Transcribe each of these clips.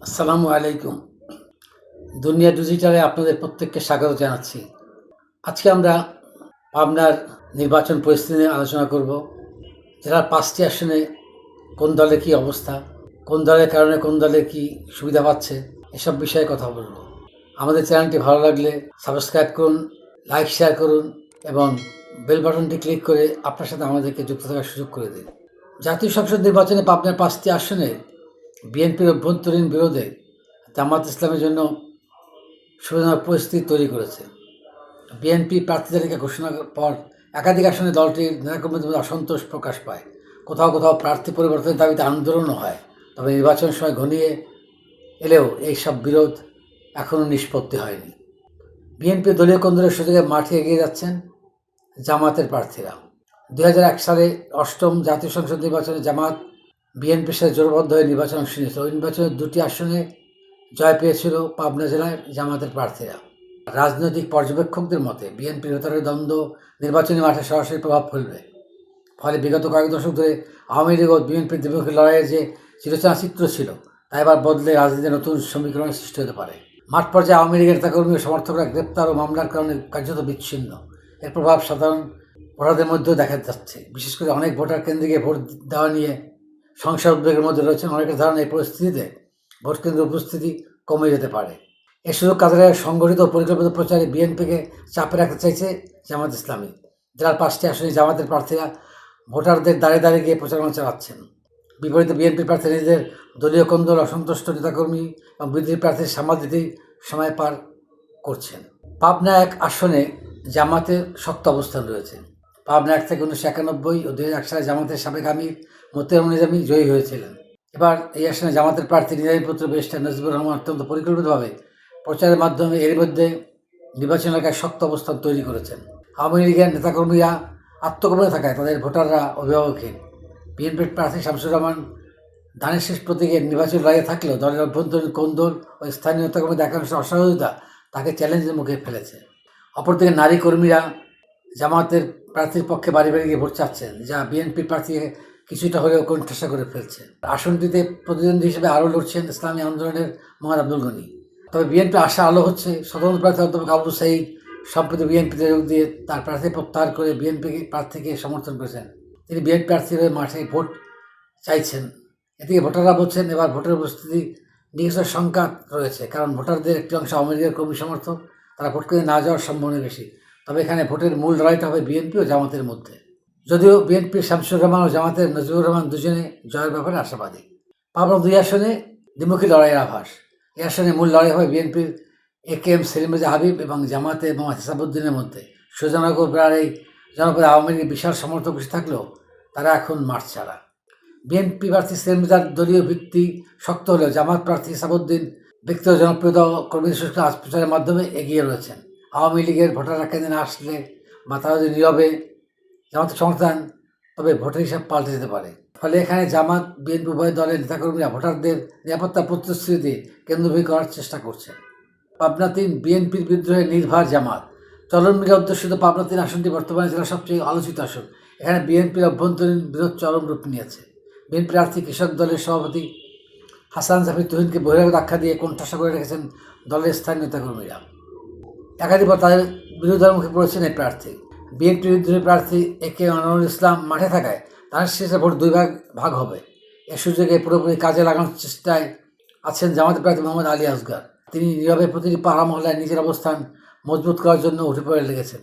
আসসালামু আলাইকুম। দুনিয়া ডিজিটালে আপনাদের প্রত্যেককে স্বাগত জানাচ্ছি। আজকে আমরা পাবনার নির্বাচন পরিস্থিতি নিয়ে আলোচনা করব। জেলার ৫টি আসনে কোন দলের কী অবস্থা, কোন দলের কারণে কোন দলের কী সুবিধা পাচ্ছে, এসব বিষয়ে কথা বলব। আমাদের চ্যানেলটি ভালো লাগলে সাবস্ক্রাইব করুন, লাইক শেয়ার করুন এবং বেল বাটনটি ক্লিক করে আপনার সাথে আমাদেরকে যুক্ত থাকার সুযোগ করে দিন। জাতীয় সংসদ নির্বাচনে পাবনার ৫টি আসনে বিএনপির অভ্যন্তরীণ বিরোধে জামাত ইসলামের জন্য সুবিধাজনক পরিস্থিতি তৈরি করেছে। বিএনপি প্রার্থী তালিকা ঘোষণার পর একাধিক আসনে দলটির নেতাকর্মীদের মধ্যে অসন্তোষ প্রকাশ পায়। কোথাও কোথাও প্রার্থী পরিবর্তনের দাবিতে আন্দোলনও হয়। তবে নির্বাচন সময় ঘনিয়ে এলেও এই সব বিরোধ এখনও নিষ্পত্তি হয়নি। বিএনপি দলীয় কেন্দ্রের সুযোগে মাঠে এগিয়ে যাচ্ছেন জামাতের প্রার্থীরা। ২০০১ সালে ৮ম জাতীয় সংসদ নির্বাচনে জামাত বিএনপির সাথে জোটবদ্ধ হয়ে নির্বাচনে অংশ নিয়েছিল। ওই নির্বাচনের ২টি আসনে জয় পেয়েছিল পাবনা জেলায় জামাতের প্রার্থীরা। রাজনৈতিক পর্যবেক্ষকদের মতে বিএনপির ভেতরের দ্বন্দ্ব নির্বাচনী মাঠে সরাসরি প্রভাব ফেলবে। ফলে বিগত কয়েক দশক ধরে আওয়ামী লীগ ও বিএনপির দ্বিপক্ষীয় লড়াইয়ের যে চিরচেনা চিত্র ছিল তা এবার বদলে রাজনীতিতে নতুন সমীকরণের সৃষ্টি হতে পারে। মাঠ পর্যায়ে আওয়ামী লীগের নেতাকর্মী ও সমর্থকরা গ্রেপ্তার ও মামলার কারণে কার্যত বিচ্ছিন্ন। এর প্রভাব সাধারণ ভোটারদের মধ্যেও দেখা যাচ্ছে। বিশেষ করে অনেক ভোটার কেন্দ্রে গিয়ে ভোট দেওয়া নিয়ে সংশয় উদ্বেগের মধ্যে রয়েছেন। অনেকের ধারণা এই পরিস্থিতিতে ভোট কেন্দ্রের উপস্থিতি কমে যেতে পারে। এ সুযোগ কাজে লাগিয়ে সংগঠিত ও পরিকল্পিত প্রচারে বিএনপিকে চাপে রাখতে চাইছে জামাত ইসলামী। জেলার ৫টি আসনে জামাতের প্রার্থীরা ভোটারদের দাঁড়িয়ে দাঁড়িয়ে গিয়ে প্রচারণা চালাচ্ছেন। বিপরীতে বিএনপির প্রার্থী নিজেদের দলীয় কোন্দল, অসন্তুষ্ট নেতাকর্মী এবং বিরোধী প্রার্থীর সামাল দিতেই সময় পার করছেন। পাবনা ১ আসনে জামাতের শক্ত অবস্থান রয়েছে। পাবনা ১ থেকে ১৯৯১ ও ২০০১ সালে জামাতের সাবেক আমির মতিয়ার নিজামী জয়ী হয়েছিলেন। এবার এই আসনে জামাতের প্রার্থী নিজামী পুত্র ব্যারিস্টার নজিবুর রহমান অত্যন্ত পরিকল্পিতভাবে প্রচারের মাধ্যমে এর মধ্যে নির্বাচন এলাকায় শক্ত অবস্থান তৈরি করেছেন। আওয়ামী লীগের নেতাকর্মীরা আত্মগোপনে থাকায় তাদের ভোটাররা অভিভাবকহীন। বিএনপির প্রার্থী শামসুর রহমান ধানের শেষ প্রতীকে নির্বাচন লড়াইয়ে থাকলেও দলের অভ্যন্তরীণ কোন্দল ও স্থানীয় নেতাকর্মীদের একাংশ অসহযোগিতা তাকে চ্যালেঞ্জের মুখে ফেলেছে। অপরদিকে নারী কর্মীরা জামাতের প্রার্থীর পক্ষে বাড়ি বাড়ি গিয়ে ভোট চাচ্ছেন, যা বিএনপির প্রার্থীকে কিছুটা হলেও কোণঠাসা করে ফেলছে। আসনটিতে প্রতিদ্বন্দ্বী হিসেবে আরও লড়ছেন ইসলামী আন্দোলনের মোহাম্মদ আব্দুল গনি। তবে বিএনপি আশা আলো হচ্ছে স্বতন্ত্র প্রার্থী অধ্যাপক আবু সাঈদ সম্প্রতি বিএনপিতে যোগ দিয়ে তার প্রার্থী প্রত্যাহার করে বিএনপি প্রার্থীকে সমর্থন করেছেন। তিনি বিএনপি প্রার্থীর হয়ে মাঠে ভোট চাইছেন। এদিকে ভোটাররা বলছেন এবার ভোটের উপস্থিতি নিয়ে কিছু শঙ্কা রয়েছে, কারণ ভোটারদের একটি অংশ আওয়ামী লীগের কর্মী সমর্থক, তারা ভোট কেন্দ্রে না যাওয়ার সম্ভাবনা বেশি। তবে এখানে ভোটের মূল লড়াইটা হবে বিএনপি ও জামাতের মধ্যে। যদিও বিএনপির শামসুর রহমান ও জামাতের নজিবুর রহমান দুজনে জয়ের ব্যাপারে আশাবাদী। পাবনা ২ আসনে দ্বিমুখী লড়াইয়ের আভাস। এই আসনে মূল লড়াই হবে বিএনপির একেএম সেলিম রেজা হাবিব এবং জামাতে মোহাম্মদ হিসাবুদ্দিনের মধ্যে। সুজানগর এই জনপদে আওয়ামী লীগের বিশাল সমর্থক বেশি থাকলেও তারা এখন মাঠ ছাড়া। বিএনপি প্রার্থী সেলিম রেজার দলীয় ভিত্তি শক্ত হলেও জামাত প্রার্থী হিসাবুদ্দিন ব্যক্তিগত জনপ্রিয়তা কর্মীদের সুষ্ঠু প্রচারের মাধ্যমে এগিয়ে রয়েছেন। আওয়ামী লীগের ভোটাররা কেন্দ্রে না আসলে বা তারা যদি নীরবে জামাতের সমর্থন, তবে ভোটের হিসাব পাল্টে যেতে পারে। ফলে এখানে জামাত বিএনপি উভয় দলের নেতাকর্মীরা ভোটারদের নিরাপত্তার প্রতিশ্রুতি দিয়ে কেন্দ্রবিহীন করার চেষ্টা করছেন। পাবনা ৩ বিএনপির বিদ্রোহে নির্ভার জামাত। চরমমিকা অধ্যুষিত পাবনা ৩ আসনটি বর্তমানে জেলার সবচেয়ে আলোচিত আসন। এখানে বিএনপির অভ্যন্তরীণ বিরোধ চরম রূপ নিয়েছে। বিএনপি প্রার্থী কৃষক দলের সভাপতি হাসান জাফর তুহিনকে বহিরাগত আখ্যা দিয়ে কোণঠাসা করে রেখেছেন দলের স্থানীয় নেতাকর্মীরা। একাধিকবার তাদের বিরোধিতার মুখে পড়েছেন এই প্রার্থী। বিএনপির বিদ্রোহী প্রার্থী একে আনোয়ারুল ইসলাম মাঠে থাকায় তার শেষে ভোট ২ ভাগ হবে। এ সুযোগে পুরোপুরি কাজে লাগানোর চেষ্টায় আছেন জামাতের প্রার্থী মোহাম্মদ আলী আসগার। তিনি নীরবে প্রতিটি পাড়া মহল্লায় নিজের অবস্থান মজবুত করার জন্য উঠে পড়ে লেগেছেন।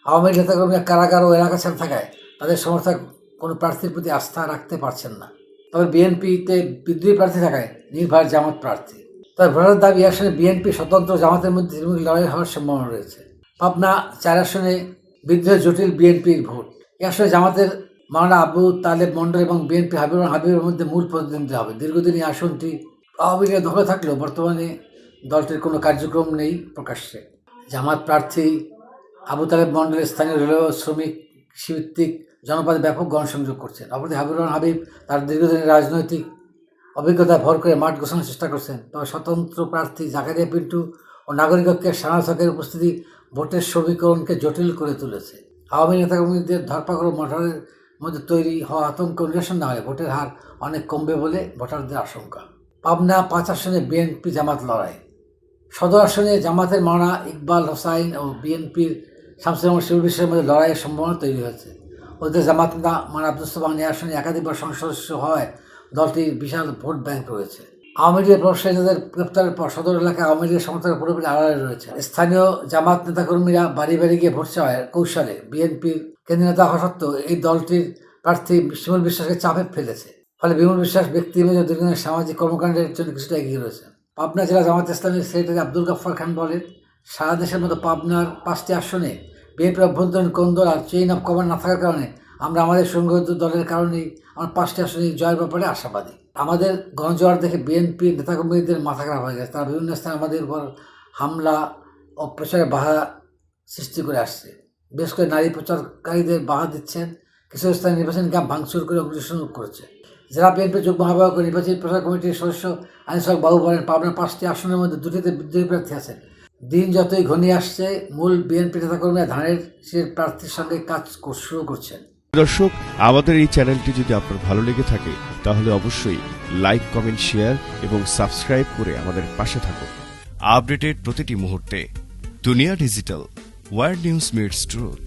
আওয়ামী লীগ নেতাকর্মীরা কারাগার ও এলাকা ছেড়ে থাকায় তাদের সমর্থক কোনো প্রার্থীর প্রতি আস্থা রাখতে পারছেন না। তবে বিএনপিতে বিদ্রোহী প্রার্থী থাকায় নির্ভর জামাত প্রার্থী। তবে ভোটার দাবি আসনে বিএনপি স্বতন্ত্র জামাতের মধ্যে ত্রিমুখী লড়াই হওয়ার সম্ভাবনা রয়েছে। পাবনা ৪ আসনে বিদ্রোহে জটিল বিএনপির ভোট। এ আসনে জামাতের মাওলানা আবু তালেব মণ্ডল এবং বিএনপি হাবিবের মধ্যে মূল প্রতিদ্বন্দ্বী হবে। দীর্ঘদিন এই আসনটি আওয়ামী লীগের দখলে থাকলেও বর্তমানে দলটির কোনো কার্যক্রম নেই প্রকাশ্যে। জামাত প্রার্থী আবু তালেব মণ্ডলের স্থানীয় রেলওয়ে শ্রমিক কৃষিভিত্তিক জনপদে ব্যাপক গণসংযোগ করছেন। অপরদিকে হাবিব তার দীর্ঘদিনের রাজনৈতিক অভিজ্ঞতায় ভর করে মাঠ গোছানোর চেষ্টা করছেন। তবে স্বতন্ত্র প্রার্থী জাকারিয়া পিন্টু ও নাগরিক ঐক্যের শাহনাজ হকের উপস্থিতি ভোটের সমীকরণকে জটিল করে তুলেছে। আওয়ামী নেতাকর্মীদের ধরপাকড় ভোটারের মধ্যে তৈরি হওয়া আতঙ্ক নিরসন না হলে ভোটের হার অনেক কমবে বলে ভোটারদের আশঙ্কা। পাবনা 5 আসনে বিএনপি জামাত লড়াই। সদর আসনে জামাতের মাওলানা ইকবাল হোসাইন ও বিএনপির শামসুল আলম শিবুল বিশ্বের মধ্যে লড়াইয়ের সম্ভাবনা তৈরি হয়েছে। ওদের জামাত নেতা মাওলানা আব্দুস সোবহান এই আসনে একাধিকবার সংসদ সদস্য হওয়ায় দলটির বিশাল ভোট ব্যাংক রয়েছে। আওয়ামী লীগের প্রভাবশালীদের গ্রেপ্তারের পর সদর এলাকায় আওয়ামী লীগের সমর্থকের পুরোপুরি আড়ালে রয়েছে। স্থানীয় জামাত নেতাকর্মীরা বাড়ি বাড়ি গিয়ে ভোট চাওয়ার কৌশলে বিএনপির কেন্দ্রীয় নেতা হওয়া সত্ত্বেও এই দলটির প্রার্থী শিমুল বিশ্বাসকে চাপে ফেলেছে। ফলে বিমল বিশ্বাস ব্যক্তি এবং দীর্ঘদিনের সামাজিক কর্মকাণ্ডের জন্য কিছুটা এগিয়ে রয়েছে। পাবনা জেলা জামাত ইসলামের সেক্রেটারি আব্দুল গাফফার খান বলেন, সারা দেশের মতো পাবনার 5টি আসনে বিএনপির অভ্যন্তরীণ কোন্দল আর চেইন অফ কমান্ড না থাকার কারণে আমরা আমাদের সংগঠিত দলের কারণেই আমার 5টি আসনে জয়ের ব্যাপারে আশাবাদী। আমাদের গণজোয়ার দেখে বিএনপির নেতাকর্মীদের মাথা খারাপ হয়ে গেছে। তারা বিভিন্ন স্থানে আমাদের উপর হামলা ও প্রচারে বাধা সৃষ্টি করে আসছে। বিশেষ করে নারী প্রচারকারীদের বাধা দিচ্ছেন। কিছু স্থানে নির্বাচনী ক্যাম্প ভাঙচুর করে অগ্নিসংযোগ করছে। জেলা বিএনপির যুগ্ম আহ্বায়ক ও নির্বাচনী প্রচার কমিটির সদস্য আনিসুল বাবু বলেন, পাবনার 5টি আসনের মধ্যে 2টিতে বিদ্রোহী প্রার্থী আছেন। দিন যতই ঘনিয়ে আসছে, মূল বিএনপি নেতাকর্মীরা ধানের শীষের প্রার্থীর সঙ্গে কাজ শুরু করছেন। দর্শক, আমাদের এই চ্যানেলটি যদি আপনার ভালো লেগে থাকে তাহলে অবশ্যই লাইক, কমেন্ট, শেয়ার এবং সাবস্ক্রাইব করে আমাদের পাশে থাকুন। আপডেটেড প্রতিটি মুহূর্তে দুনিয়া digital, world news meets truth.